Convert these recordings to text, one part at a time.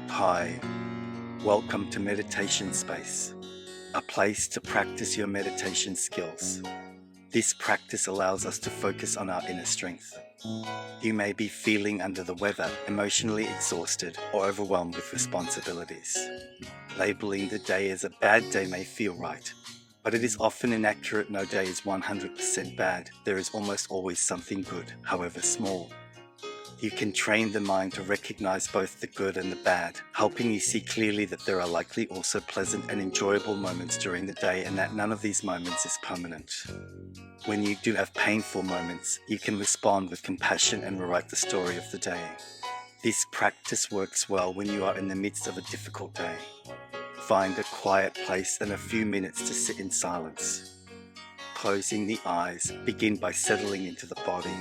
Hi, welcome to Meditation Space, a place to practice your meditation skills. This practice allows us to focus on our inner strength. You may be feeling under the weather, emotionally exhausted, or overwhelmed with responsibilities. Labeling the day as a bad day may feel right, but it is often inaccurate. No day is 100% bad. There is almost always something good, however small. You can train the mind to recognize both the good and the bad, helping you see clearly that there are likely also pleasant and enjoyable moments during the day, and that none of these moments is permanent. When you do have painful moments, you can respond with compassion and rewrite the story of the day. This practice works well when you are in the midst of a difficult day. Find a quiet place and a few minutes to sit in silence. Closing the eyes, begin by settling into the body.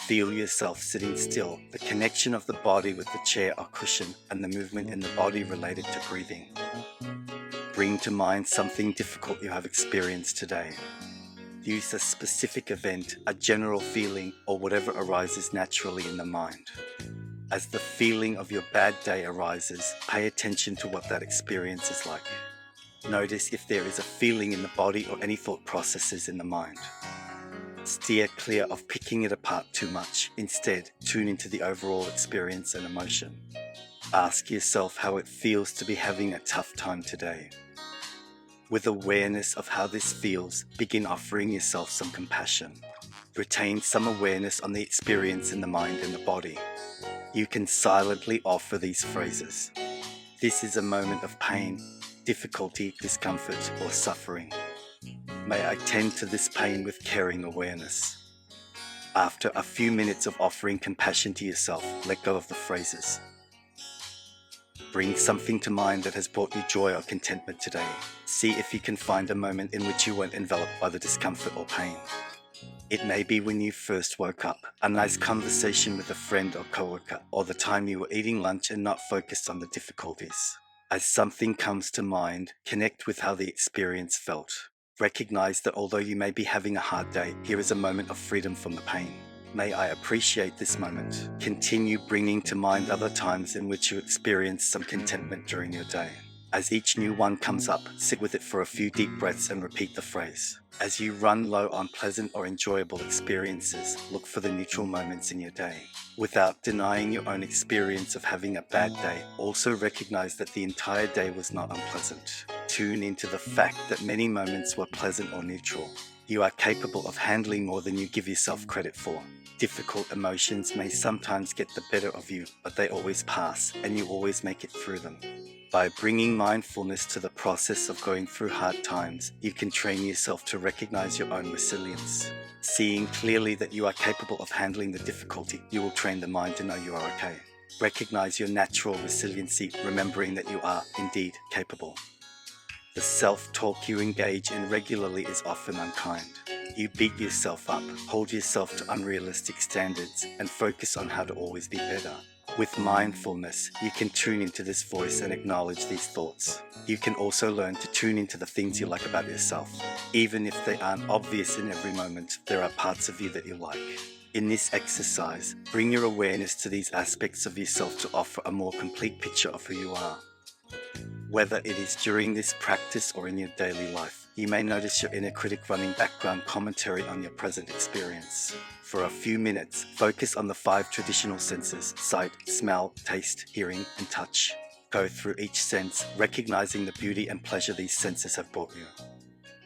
Feel yourself sitting still, the connection of the body with the chair or cushion, and the movement in the body related to breathing. Bring to mind something difficult you have experienced today. Use a specific event, a general feeling, or whatever arises naturally in the mind. As the feeling of your bad day arises, pay attention to what that experience is like. Notice if there is a feeling in the body or any thought processes in the mind. Steer clear of picking it apart too much. Instead, tune into the overall experience and emotion. Ask yourself how it feels to be having a tough time today. With awareness of how this feels, begin offering yourself some compassion. Retain some awareness on the experience in the mind and the body. You can silently offer these phrases. This is a moment of pain, difficulty, discomfort, or suffering. May I tend to this pain with caring awareness. After a few minutes of offering compassion to yourself, let go of the phrases. Bring something to mind that has brought you joy or contentment today. See if you can find a moment in which you weren't enveloped by the discomfort or pain. It may be when you first woke up, a nice conversation with a friend or coworker, or the time you were eating lunch and not focused on the difficulties. As something comes to mind, connect with how the experience felt. Recognize that although you may be having a hard day, here is a moment of freedom from the pain. May I appreciate this moment. Continue bringing to mind other times in which you experienced some contentment during your day. As each new one comes up, sit with it for a few deep breaths and repeat the phrase. As you run low on pleasant or enjoyable experiences, look for the neutral moments in your day. Without denying your own experience of having a bad day, also recognize that the entire day was not unpleasant. Tune into the fact that many moments were pleasant or neutral. You are capable of handling more than you give yourself credit for. Difficult emotions may sometimes get the better of you, but they always pass, and you always make it through them. By bringing mindfulness to the process of going through hard times, you can train yourself to recognize your own resilience. Seeing clearly that you are capable of handling the difficulty, you will train the mind to know you are okay. Recognize your natural resiliency, remembering that you are indeed capable. The self-talk you engage in regularly is often unkind. You beat yourself up, hold yourself to unrealistic standards, and focus on how to always be better. With mindfulness, you can tune into this voice and acknowledge these thoughts. You can also learn to tune into the things you like about yourself. Even if they aren't obvious in every moment, there are parts of you that you like. In this exercise, bring your awareness to these aspects of yourself to offer a more complete picture of who you are. Whether it is during this practice or in your daily life, you may notice your inner critic running background commentary on your present experience. For a few minutes, focus on the 5 traditional senses: sight, smell, taste, hearing, and touch. Go through each sense, recognizing the beauty and pleasure these senses have brought you.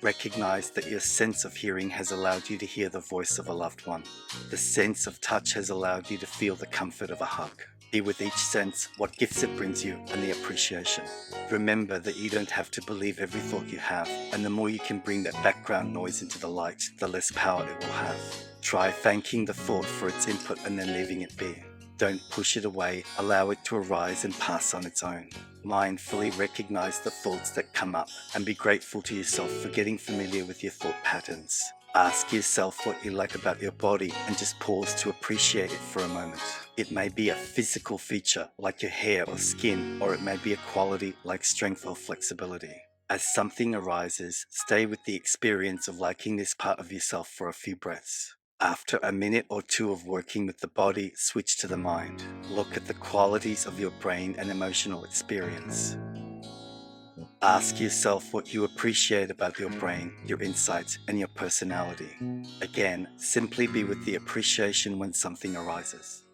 Recognize that your sense of hearing has allowed you to hear the voice of a loved one. The sense of touch has allowed you to feel the comfort of a hug. Be with each sense, what gifts it brings you, and the appreciation. Remember that you don't have to believe every thought you have, and the more you can bring that background noise into the light, the less power it will have. Try thanking the thought for its input and then leaving it be. Don't push it away, allow it to arise and pass on its own. Mindfully recognize the thoughts that come up and be grateful to yourself for getting familiar with your thought patterns. Ask yourself what you like about your body and just pause to appreciate it for a moment. It may be a physical feature like your hair or skin, or it may be a quality like strength or flexibility. As something arises, stay with the experience of liking this part of yourself for a few breaths. After a minute or two of working with the body, switch to the mind. Look at the qualities of your brain and emotional experience. Ask yourself what you appreciate about your brain, your insights, and your personality. Again, simply be with the appreciation when something arises.